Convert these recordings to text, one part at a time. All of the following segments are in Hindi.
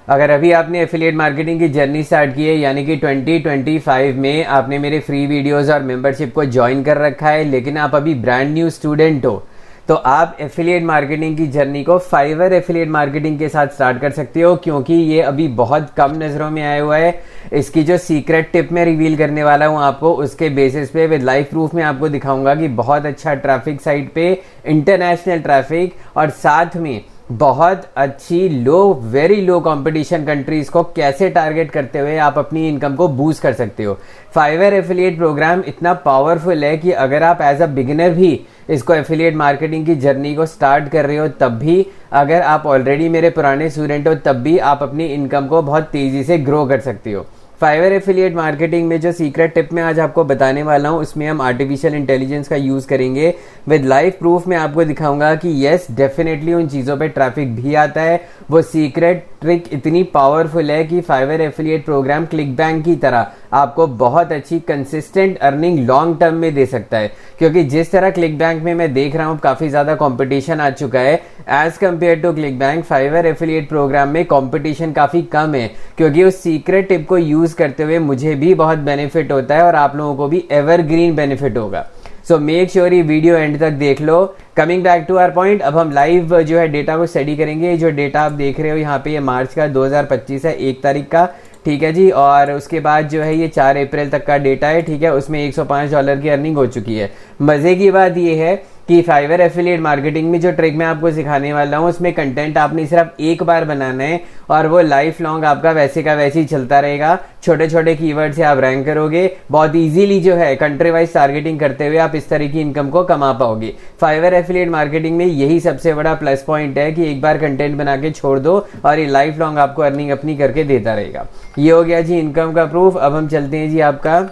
अगर अभी आपने एफिलिएट मार्केटिंग की जर्नी स्टार्ट की है, यानी कि 2025 में आपने मेरे फ्री वीडियोस और मेंबरशिप को ज्वाइन कर रखा है, लेकिन आप अभी ब्रांड न्यू स्टूडेंट हो, तो आप एफिलिएट मार्केटिंग की जर्नी को फाइवर एफिलिएट मार्केटिंग के साथ स्टार्ट कर सकते हो, क्योंकि ये अभी बहुत कम नज़रों में आया हुआ है। इसकी जो सीक्रेट टिप मैं रिवील करने वाला हूँ आपको, उसके बेसिस पे विद लाइव प्रूफ में आपको दिखाऊंगा कि बहुत अच्छा ट्रैफिक साइट पे, इंटरनेशनल ट्रैफिक, और साथ में बहुत अच्छी वेरी लो कंपटीशन कंट्रीज को कैसे टारगेट करते हुए आप अपनी इनकम को बूस्ट कर सकते हो। फाइवर एफिलिएट प्रोग्राम इतना पावरफुल है कि अगर आप एज अ बिगिनर भी इसको एफिलिएट मार्केटिंग की जर्नी को स्टार्ट कर रहे हो, तब भी, अगर आप ऑलरेडी मेरे पुराने स्टूडेंट हो, तब भी आप अपनी इनकम को बहुत तेजी से ग्रो कर सकते हो। फाइवर एफिलिएट मार्केटिंग में जो सीक्रेट टिप मैं आज आपको बताने वाला हूं, उसमें हम आर्टिफिशियल इंटेलिजेंस का यूज करेंगे। विद लाइव प्रूफ में आपको दिखाऊंगा कि यस, डेफिनेटली उन चीज़ों पे ट्रैफिक भी आता है। वो सीक्रेट ट्रिक इतनी पावरफुल है कि Fiverr affiliate program ClickBank की तरह आपको बहुत अच्छी कंसिस्टेंट अर्निंग लॉन्ग टर्म में दे सकता है। क्योंकि जिस तरह क्लिक बैंक में मैं देख रहा हूँ काफ़ी ज़्यादा कंपटीशन आ चुका है, as compare to ClickBank, Fiverr affiliate program में कंपटीशन काफ़ी कम है। क्योंकि उस सीक्रेट टिप को यूज़ करते हुए मुझे भी बहुत बेनिफिट होता है और आप लोगों को भी एवरग्रीन बेनिफिट होगा। सो मेक श्योर ये वीडियो एंड तक देख लो। Coming back to our point, अब हम लाइव जो है डेटा को स्टडी करेंगे। जो डेटा आप देख रहे हो यहाँ पे, ये मार्च का 2025 है, 1 तारीख का, ठीक है जी। और उसके बाद जो है ये 4 अप्रैल तक का डेटा है, ठीक है। उसमें $105 की अर्निंग हो चुकी है। मजे की बात ये है कि फाइवर एफिलिएट मार्केटिंग में जो ट्रिक मैं आपको सिखाने वाला हूँ, उसमें कंटेंट आपने सिर्फ एक बार बनाना है और वो लाइफ लॉन्ग आपका वैसे का वैसे ही चलता रहेगा। छोटे छोटे कीवर्ड से आप रैंक करोगे, बहुत इजीली जो है कंट्री वाइज टारगेटिंग करते हुए आप इस तरह की इनकम को कमा पाओगे। फाइवर एफिलिएट मार्केटिंग में यही सबसे बड़ा प्लस पॉइंट है कि एक बार कंटेंट बना के छोड़ दो और ये लाइफ लॉन्ग आपको अर्निंग अपनी करके देता रहेगा। ये हो गया जी इनकम का प्रूफ। अब हम चलते हैं जी आपका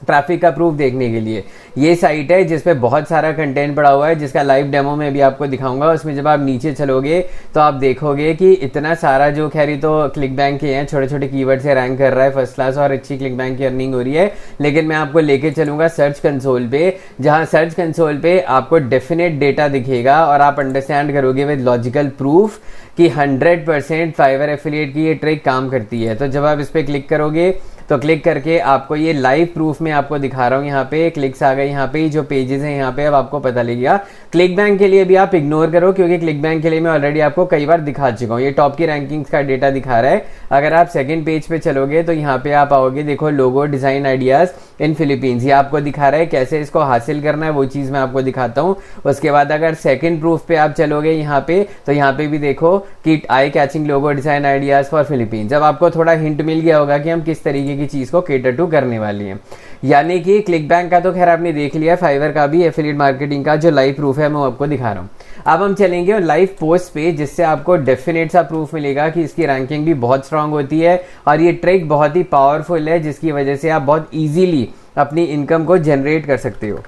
ट्रैफिक का प्रूफ देखने के लिए। ये साइट है जिसपे बहुत सारा कंटेंट पड़ा हुआ है, जिसका लाइव डेमो में भी आपको दिखाऊंगा। उसमें जब आप नीचे चलोगे तो आप देखोगे कि इतना सारा, जो खैर तो क्लिक बैंक के हैं, छोटे छोटे कीवर्ड से रैंक कर रहा है फर्स्ट क्लास और अच्छी क्लिक बैंक की अर्निंग हो रही है। लेकिन मैं आपको लेके चलूंगा सर्च कंसोल पे, जहां सर्च कंसोल पे आपको डेफिनेट डेटा दिखेगा और आप अंडरस्टैंड करोगे विद लॉजिकल प्रूफ कि 100% फाइवर एफिलिएट की ये ट्रिक काम करती है। तो जब आप इस पर क्लिक करोगे तो क्लिक करके आपको ये लाइव प्रूफ में आपको दिखा रहा हूँ। यहाँ पे क्लिक्स आ गए, यहाँ पे जो पेजेस हैं यहाँ पे अब आपको पता लगेगा। क्लिक बैंक के लिए भी आप इग्नोर करो, क्योंकि क्लिक बैंक के लिए मैं ऑलरेडी आपको कई बार दिखा चुका हूँ। ये टॉप की रैंकिंग्स का डेटा दिखा रहा है। अगर आप सेकंड पेज पे चलोगे तो यहाँ पे आप आओगे, देखो logo design ideas in Philippines, ये आपको दिखा रहा है कैसे इसको हासिल करना है, वो चीज मैं आपको दिखाता हूँ। उसके बाद अगर सेकंड प्रूफ पे आप चलोगे यहाँ पे, तो यहाँ पे भी देखो कि eye catching logo design ideas for Philippines. अब आपको थोड़ा हिंट मिल गया होगा कि हम किस तरीके की चीज को केटर टू करने वाली हैं। यानी कि क्लिक बैंक का तो खैर आपने देख लिया, फाइवर का भी एफिलिएट मार्केटिंग का जो लाइव प्रूफ है मैं आपको दिखा रहा हूँ। अब हम चलेंगे लाइव पोस्ट पे, जिससे आपको डेफिनेट सा प्रूफ मिलेगा कि इसकी रैंकिंग भी बहुत स्ट्रांग होती है और ये ट्रिक बहुत ही पावरफुल है, जिसकी वजह से आप बहुत इजीली अपनी इनकम को जनरेट कर सकते हो।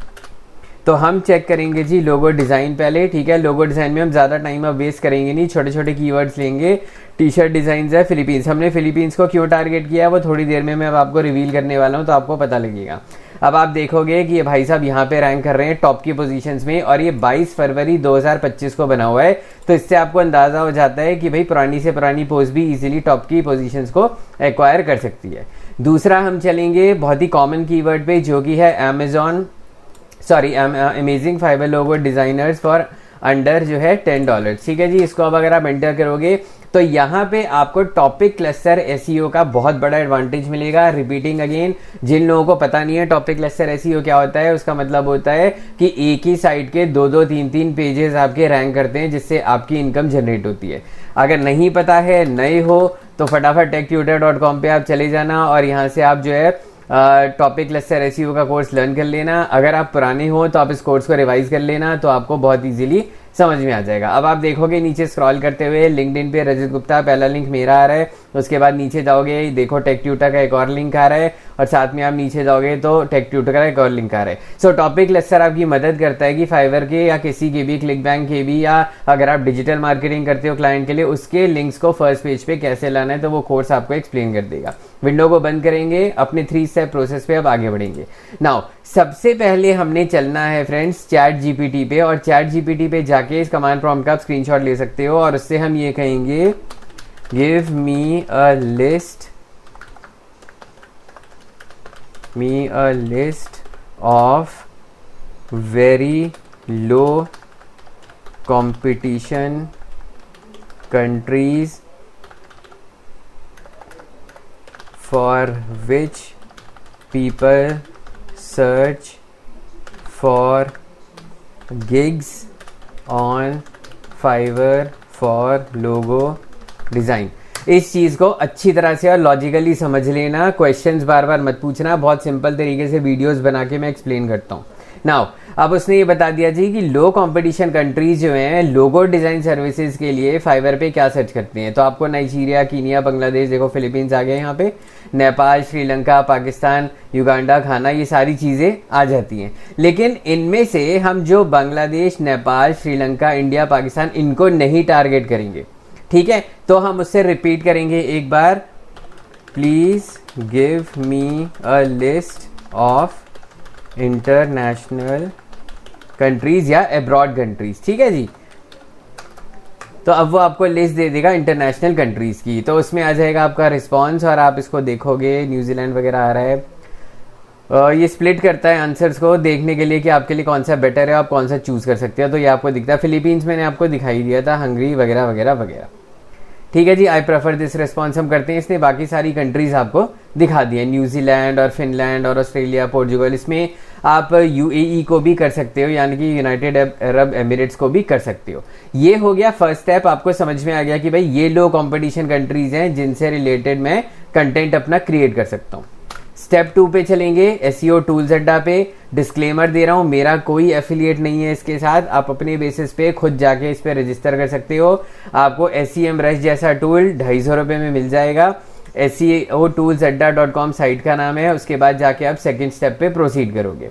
तो हम चेक करेंगे जी लोगो डिज़ाइन पहले, ठीक है। लोगो डिज़ाइन में हम ज़्यादा टाइम अब वेस्ट करेंगे नहीं, छोटे छोटे कीवर्ड्स लेंगे। टी शर्ट डिज़ाइन है फिलीपींस, हमने फिलीपींस को क्यों टारगेट किया है वो थोड़ी देर में मैं अब आपको रिवील करने वाला हूँ, तो आपको पता लगेगा। अब आप देखोगे कि ये भाई साहब यहाँ पे रैंक कर रहे हैं टॉप की पोजीशंस में, और ये 22 फरवरी 2025 को बना हुआ है। तो इससे आपको अंदाजा हो जाता है कि भाई पुरानी से पुरानी पोस्ट भी इजीली टॉप की पोजीशंस को एक्वायर कर सकती है। दूसरा हम चलेंगे बहुत ही कॉमन कीवर्ड पे, जो कि है amazing fibre logo designers for under जो है $10, ठीक है जी। इसको अब अगर आप एंटर करोगे तो यहाँ पे आपको टॉपिक क्लस्टर एसईओ का बहुत बड़ा एडवांटेज मिलेगा। रिपीटिंग अगेन, जिन लोगों को पता नहीं है टॉपिक क्लस्टर एसईओ क्या होता है, उसका मतलब होता है कि एक ही साइट के 2-2, 3-3 पेजेस आपके रैंक करते हैं, जिससे आपकी इनकम जनरेट होती है। अगर नहीं पता है, नए हो, तो फटाफट techtutor.com पे आप चले जाना और यहाँ से आप जो है टॉपिक क्लस्टर एसईओ का कोर्स लर्न कर लेना। अगर आप पुराने हो तो आप इस कोर्स को रिवाइज कर लेना, तो आपको बहुत इजीली समझ में आ जाएगा। अब आप देखोगे नीचे स्क्रॉल करते हुए लिंक्डइन पे रजत गुप्ता पहला लिंक मेरा आ रहा है। उसके बाद नीचे जाओगे, देखो टेक ट्यूटर का एक और लिंक आ रहा है, और साथ में आप नीचे जाओगे तो टेक ट्यूटर का एक और लिंक आ रहा है। सो टॉपिक क्लस्टर आपकी मदद करता है कि फाइवर के या किसी के भी, क्लिक बैंक के भी, या अगर आप डिजिटल मार्केटिंग करते हो क्लाइंट के लिए, उसके लिंक्स को फर्स्ट पेज पे कैसे लाना है, तो वो कोर्स आपको एक्सप्लेन कर देगा। विंडो को बंद करेंगे, अपने 3 स्टेप प्रोसेस पे अब आगे बढ़ेंगे। नाउ सबसे पहले हमने चलना है फ्रेंड्स चैट जीपीटी पे, और चैट जीपीटी पे जाके इस कमांड प्रॉम्प्ट का आप स्क्रीनशॉट ले सकते हो और उससे हम ये कहेंगे give me a list of very low competition countries for which people search for gigs on Fiverr for logo design। इस चीज़ को अच्छी तरह से और लॉजिकली समझ लेना, क्वेश्चंस बार बार मत पूछना, बहुत सिंपल तरीके से वीडियोस बना के मैं एक्सप्लेन करता हूँ। नाउ अब उसने ये बता दिया जी कि लो कंपटीशन कंट्रीज जो हैं लोगो डिज़ाइन सर्विसेज के लिए फाइवर पे क्या सर्च करते हैं। तो आपको नाइजीरिया, कीनिया, बांग्लादेश, देखो फिलीपींस आ गए यहाँ पे, नेपाल, श्रीलंका, पाकिस्तान, युगांडा, घाना, ये सारी चीज़ें आ जाती हैं। लेकिन इनमें से हम जो बांग्लादेश, नेपाल, श्रीलंका, इंडिया, पाकिस्तान, इनको नहीं टारगेट करेंगे, ठीक है। तो हम उससे रिपीट करेंगे एक बार, please give me a list of international countries या अब्रॉड कंट्रीज, ठीक है जी। तो अब वो आपको लिस्ट दे देगा इंटरनेशनल कंट्रीज की, तो उसमें आ जाएगा आपका रिस्पांस और आप इसको देखोगे, न्यूजीलैंड वगैरह आ रहा है। ये स्प्लिट करता है आंसर्स को देखने के लिए कि आपके लिए कौन सा बेटर है, आप कौन सा चूज कर सकते हो। तो ये आपको दिखता है, फिलीपींस मैंने आपको दिखाई दिया था, हंगरी वगैरह वगैरह वगैरह, ठीक है जी। आई प्रेफर दिस रिस्पॉन्स हम करते हैं। इसने बाकी सारी कंट्रीज आपको दिखा दी है, न्यूजीलैंड और फिनलैंड और ऑस्ट्रेलिया, पोर्चुगल। इसमें आप यूएई को भी कर सकते हो, यानी कि यूनाइटेड अरब एमिरेट्स को भी कर सकते हो। ये हो गया फर्स्ट स्टेप, आपको समझ में आ गया कि भाई ये लो कंपटीशन कंट्रीज हैं जिनसे रिलेटेड मैं कंटेंट अपना क्रिएट कर सकता हूँ। स्टेप 2 पे चलेंगे, एसईओ टूल्स अड्डा पे। डिस्क्लेमर दे रहा हूँ, मेरा कोई एफिलिएट नहीं है इसके साथ, आप अपने बेसिस पे खुद जाके इस पे रजिस्टर कर सकते हो। आपको SEMrush जैसा टूल 250 रुपये में मिल जाएगा। SEOtoolsadda.com साइट का नाम है। उसके बाद जाके आप सेकंड स्टेप पे प्रोसीड करोगे।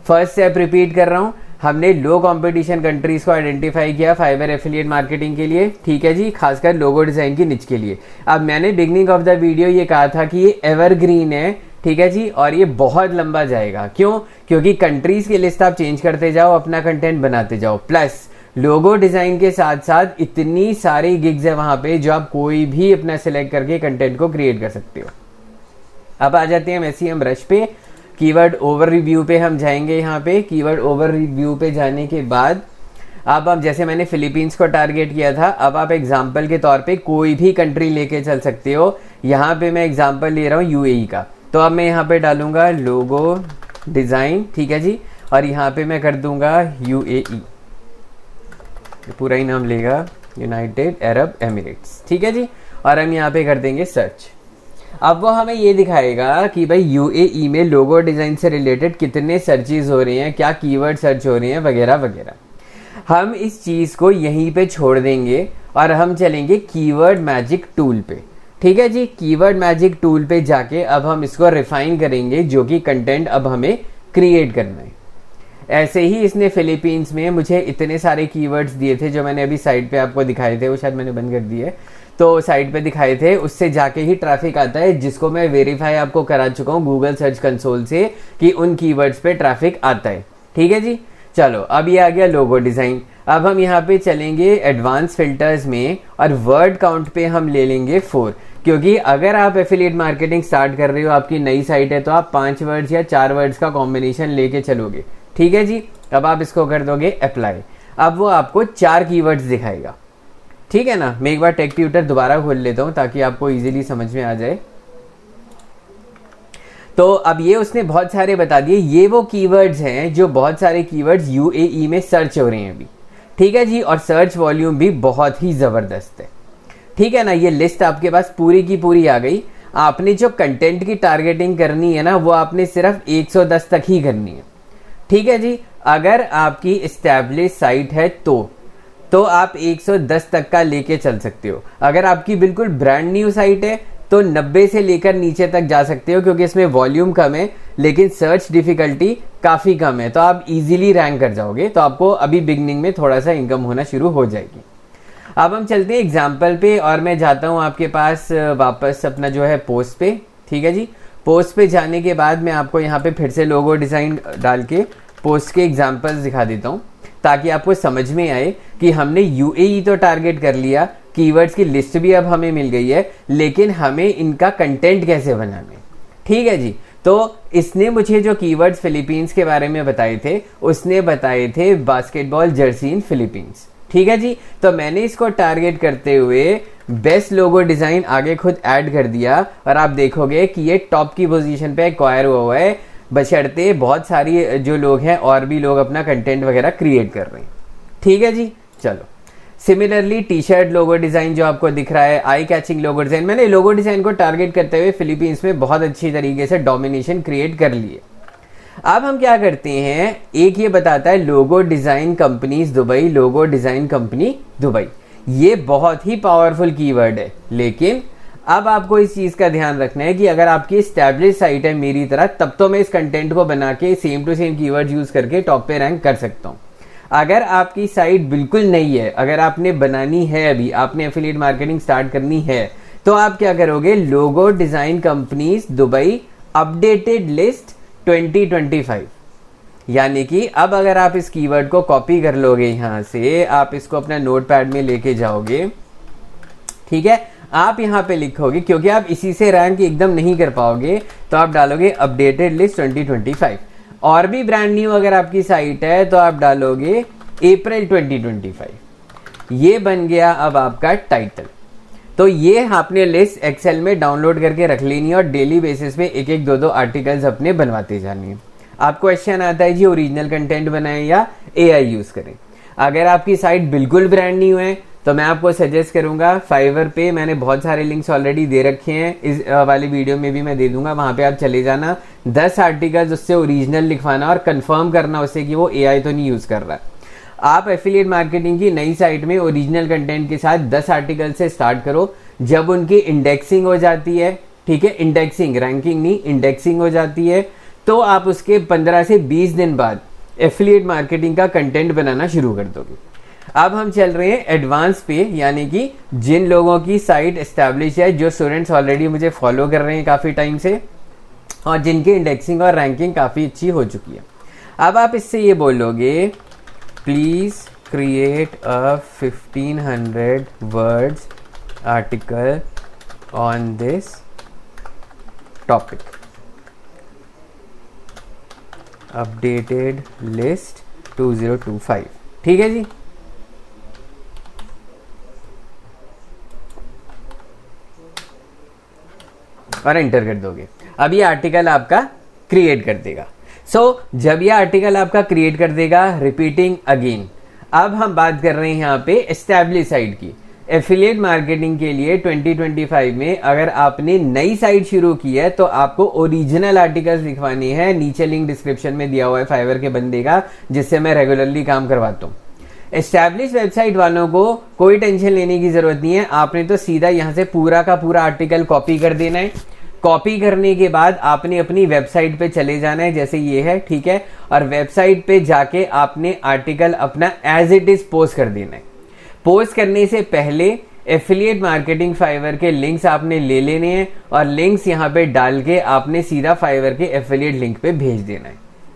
फर्स्ट स्टेप रिपीट कर रहा हूँ, हमने लो कंपटीशन कंट्रीज को आइडेंटिफाई किया फाइवर एफिलिएट मार्केटिंग के लिए, ठीक है जी, खासकर लोगो डिजाइन की निच के लिए। अब मैंने बिगनिंग ऑफ द वीडियो ये कहा था कि ये एवरग्रीन है, ठीक है जी, और ये बहुत लंबा जाएगा। क्यों? क्योंकि कंट्रीज की लिस्ट आप चेंज करते जाओ, अपना कंटेंट बनाते जाओ, प्लस लोगो डिजाइन के साथ साथ इतनी सारी गिग्स है वहां पे जो आप कोई भी अपना सिलेक्ट करके कंटेंट को क्रिएट कर सकते हो। अब आ जाते हैं हम SEMrush पे, कीवर्ड ओवरव्यू पे हम जाएंगे। यहाँ पे कीवर्ड ओवरव्यू पे जाने के बाद अब आप, जैसे मैंने फिलीपींस को टारगेट किया था, अब आप एग्जाम्पल के तौर पे कोई भी कंट्री लेके चल सकते हो। यहाँ पे मैं एग्जाम्पल ले रहा हूँ UAE का, तो अब मैं यहाँ पे डालूंगा लोगो डिजाइन, ठीक है जी, और यहाँ पे मैं कर दूंगा UAE, पूरा ही नाम लेगा यूनाइटेड अरब एमिरेट्स, ठीक है जी, और हम यहाँ पे कर देंगे सर्च। अब वो हमें ये दिखाएगा कि भाई UAE में लोगो डिजाइन से रिलेटेड कितने सर्चेज हो रहे हैं, क्या कीवर्ड सर्च हो रहे हैं वगैरह वगैरह। हम इस चीज को यहीं पे छोड़ देंगे और हम चलेंगे कीवर्ड मैजिक टूल पे, ठीक है जी। कीवर्ड मैजिक टूल पे जाके अब हम इसको रिफाइन करेंगे, जो कि कंटेंट अब हमें क्रिएट करना है। ऐसे ही इसने फिलीपींस में मुझे इतने सारे कीवर्ड्स दिए थे जो मैंने अभी साइट पे आपको दिखाए थे, वो शायद मैंने बंद कर दिए, तो साइट पे दिखाए थे, उससे जाके ही ट्रैफिक आता है, जिसको मैं वेरीफाई आपको करा चुका हूँ गूगल सर्च कंसोल से कि उन कीवर्ड्स पे ट्रैफिक आता है, ठीक है जी। चलो अब ये आ गया लोगो डिजाइन। अब हम यहाँ पे चलेंगे एडवांस फिल्टर्स में और वर्ड काउंट पे हम ले लेंगे 4, क्योंकि अगर आप एफिलिएट मार्केटिंग स्टार्ट कर रहे हो, आपकी नई साइट है, तो आप 5 वर्ड्स या 4 वर्ड्स का कॉम्बिनेशन लेके चलोगे, ठीक है जी। अब आप इसको कर दोगे अप्लाई। अब वो आपको 4 कीवर्ड्स दिखाएगा, ठीक है ना। मैं एक बार टेक ट्यूटर दोबारा खोल लेता हूं ताकि आपको इजीली समझ में आ जाए। तो अब ये उसने बहुत सारे बता दिए, ये वो कीवर्ड्स हैं जो बहुत सारे कीवर्ड्स UAE में सर्च हो रहे हैं अभी, ठीक है जी, और सर्च वॉल्यूम भी बहुत ही जबरदस्त है, ठीक है ना। ये लिस्ट आपके पास पूरी की पूरी आ गई। आपने जो कंटेंट की टारगेटिंग करनी है ना, वो आपने सिर्फ 110 तक ही करनी है, ठीक है जी। अगर आपकी एस्टैब्लिश साइट है तो आप 110 तक का लेके चल सकते हो। अगर आपकी बिल्कुल ब्रांड न्यू साइट है तो 90 से लेकर नीचे तक जा सकते हो, क्योंकि इसमें वॉल्यूम कम है लेकिन सर्च डिफिकल्टी काफी कम है, तो आप इजीली रैंक कर जाओगे। तो आपको अभी बिगनिंग में थोड़ा सा इनकम होना शुरू हो जाएगी। अब हम चलते हैं एग्जाम्पल पे और मैं जाता हूं आपके पास वापस अपना जो है पोस्ट पे, ठीक है जी। पोस्ट पे जाने के बाद मैं आपको यहाँ पे फिर से लोगो डिजाइन डाल के पोस्ट के एग्जाम्पल्स दिखा देता हूँ, ताकि आपको समझ में आए कि हमने UAE तो टारगेट कर लिया, कीवर्ड्स की लिस्ट भी अब हमें मिल गई है, लेकिन हमें इनका कंटेंट कैसे बनाना है। ठीक है जी। तो इसने मुझे जो कीवर्ड्स फिलीपींस के बारे में बताए थे, उसने बताए थे बास्केटबॉल जर्सी इन फिलीपींस। ठीक है जी। तो मैंने इसको टारगेट करते हुए बेस्ट लोगो डिजाइन आगे खुद ऐड कर दिया, और आप देखोगे कि ये टॉप की पोजीशन पे एक्वायर हुआ है, बशर्ते बहुत सारी जो लोग हैं और भी लोग अपना कंटेंट वगैरह क्रिएट कर रहे हैं। ठीक है जी। चलो, similarly T shirt logo design जो आपको दिख रहा है, आई कैचिंग लोगो डिजाइन, मैंने लोगो डिजाइन को टारगेट करते हुए फिलीपींस में बहुत अच्छी तरीके से डोमिनेशन क्रिएट कर लिए। अब हम क्या करते हैं, एक ये बताता है logo design companies Dubai, logo design company Dubai. ये बहुत ही पावरफुल कीवर्ड है, लेकिन अब आपको इस चीज का ध्यान रखना है कि अगर आपकी एस्टैब्लिश साइट है मेरी तरह, तब तो मैं इस कंटेंट को बना के same to same keyword use करके टॉप पे रैंक कर सकता हूं। अगर आपकी साइट बिल्कुल नहीं है, अगर आपने बनानी है, अभी आपने एफिलिएट मार्केटिंग स्टार्ट करनी है, तो आप क्या करोगे, logo design companies Dubai updated list 2025, यानी कि अब अगर आप इस कीवर्ड को कॉपी कर लोगे, यहां से आप इसको अपना नोटपैड में लेके जाओगे, ठीक है, आप यहां पे लिखोगे, क्योंकि आप इसी से रैंक एकदम नहीं कर पाओगे, तो आप डालोगे अपडेटेड लिस्ट 2025। और भी ब्रांड न्यू अगर आपकी साइट है तो आप डालोगे अप्रैल 2025। ये बन गया अब आपका टाइटल। तो ये आपने लिस्ट एक्सेल में डाउनलोड करके रख लेनी है और डेली बेसिस पे एक एक दो दो आर्टिकल्स अपने बनवाते जाने हैं। आप क्वेश्चन आता है जी ओरिजिनल कंटेंट बनाएं या एआई यूज करें। अगर आपकी साइट बिल्कुल ब्रांड न्यू है तो मैं आपको सजेस्ट करूंगा, फाइवर पे मैंने बहुत सारे लिंक्स ऑलरेडी दे रखे हैं, इस वाली वीडियो में भी मैं दे दूंगा, वहां पे आप चले जाना, 10 आर्टिकल्स उससे ओरिजिनल लिखवाना और कंफर्म करना उससे कि वो एआई तो नहीं यूज कर रहा। आप एफिलिएट मार्केटिंग की नई साइट में ओरिजिनल कंटेंट के साथ 10 आर्टिकल से स्टार्ट करो। जब उनकी इंडेक्सिंग हो जाती है, ठीक है, इंडेक्सिंग, रैंकिंग नहीं, इंडेक्सिंग हो जाती है, तो आप उसके 15 से 20 दिन बाद एफिलिएट मार्केटिंग का कंटेंट बनाना शुरू कर दोगे। अब हम चल रहे हैं एडवांस पे, यानी कि जिन लोगों की साइट एस्टैब्लिश है, जो स्टूडेंट्स ऑलरेडी मुझे फॉलो कर रहे हैं काफी टाइम से और जिनकी इंडेक्सिंग और रैंकिंग काफी अच्छी हो चुकी है। अब आप इससे ये बोलोगे, please create a 1500 words article on this topic, updated list 2025। ठीक है जी। और एंटर कर दोगे, अब ये आर्टिकल आपका क्रिएट कर देगा। जब ये आर्टिकल आपका क्रिएट कर देगा, रिपीटिंग अगेन। अब हम बात कर रहे हैं यहाँ पे एस्टैब्लिश साइट की। एफिलिएट मार्केटिंग के लिए 2025 में अगर आपने नई साइट शुरू की है तो आपको ओरिजिनल आर्टिकल्स लिखवाने हैं। नीचे लिंक डिस्क्रिप्शन में दिया हुआ है फाइवर के बंदे का, जिससे मैं रेगुलरली काम करवाता हूँ। एस्टैब्लिश वेबसाइट वालों को कोई टेंशन लेने की जरूरत नहीं है, आपने तो सीधा यहां से पूरा का पूरा आर्टिकल कॉपी कर देना है। कॉपी करने के बाद आपने अपनी वेबसाइट पे चले जाना है, जैसे ये है, ठीक है, और वेबसाइट पे जाके आपने आर्टिकल अपना एज इट इज पोस्ट कर देना है। पोस्ट करने से पहले एफिलिएट मार्केटिंग फाइवर के लिंक्स आपने ले लेने हैं और लिंक्स यहाँ पे डाल के आपने सीधा फाइवर के एफिलिएट लिंक पे भेज देना है।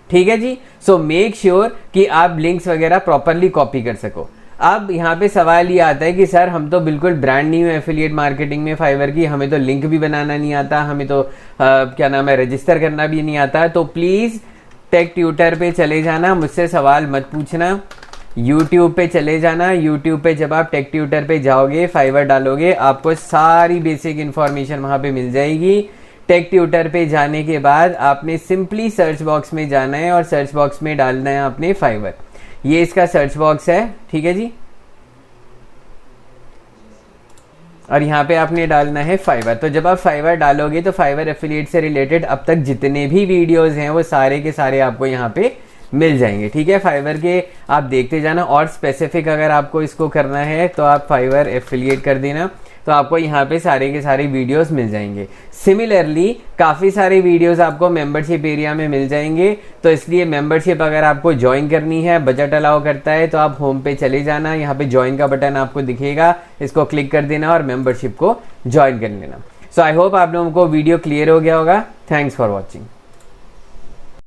ठीक है जी। सो मेक श्योर कि आप लिंक्स वगैरह प्रॉपरली कॉपी कर सको। अब यहाँ पे सवाल ये आता है कि सर हम तो बिल्कुल ब्रांड न्यू है एफिलिएट मार्केटिंग में फाइवर की, हमें तो लिंक भी बनाना नहीं आता, हमें तो क्या नाम है, रजिस्टर करना भी नहीं आता। तो प्लीज टेक ट्यूटर पे चले जाना, मुझसे सवाल मत पूछना। यूट्यूब पे चले जाना, यूट्यूब पे जब आप टेक ट्यूटर पे जाओगे, फाइवर डालोगे, आपको सारी बेसिक इंफॉर्मेशन वहां पे मिल जाएगी। टेक ट्यूटर पे जाने के बाद आपने सिंपली सर्च बॉक्स में जाना है और सर्च बॉक्स में डालना है आपने फाइवर। ये इसका सर्च बॉक्स है, ठीक है जी, और यहाँ पे आपने डालना है फाइवर। तो जब आप फाइवर डालोगे तो फाइवर एफिलिएट से रिलेटेड अब तक जितने भी वीडियोस हैं वो सारे के सारे आपको यहाँ पे मिल जाएंगे। ठीक है, फाइवर के आप देखते जाना, और स्पेसिफिक अगर आपको इसको करना है तो आप फाइवर एफिलिएट कर देना, तो आपको यहाँ पे सारे के सारे वीडियोस मिल जाएंगे। सिमिलरली काफी सारे वीडियोस आपको मेंबरशिप एरिया में मिल जाएंगे, तो इसलिए मेंबरशिप अगर आपको ज्वाइन करनी है, बजट अलाउ करता है, तो आप होम पे चले जाना, यहाँ पे ज्वाइन का बटन आपको दिखेगा, इसको क्लिक कर देना और मेंबरशिप को ज्वाइन कर लेना। सो आई होप आप लोगों को वीडियो क्लियर हो गया होगा। Thanks for watching.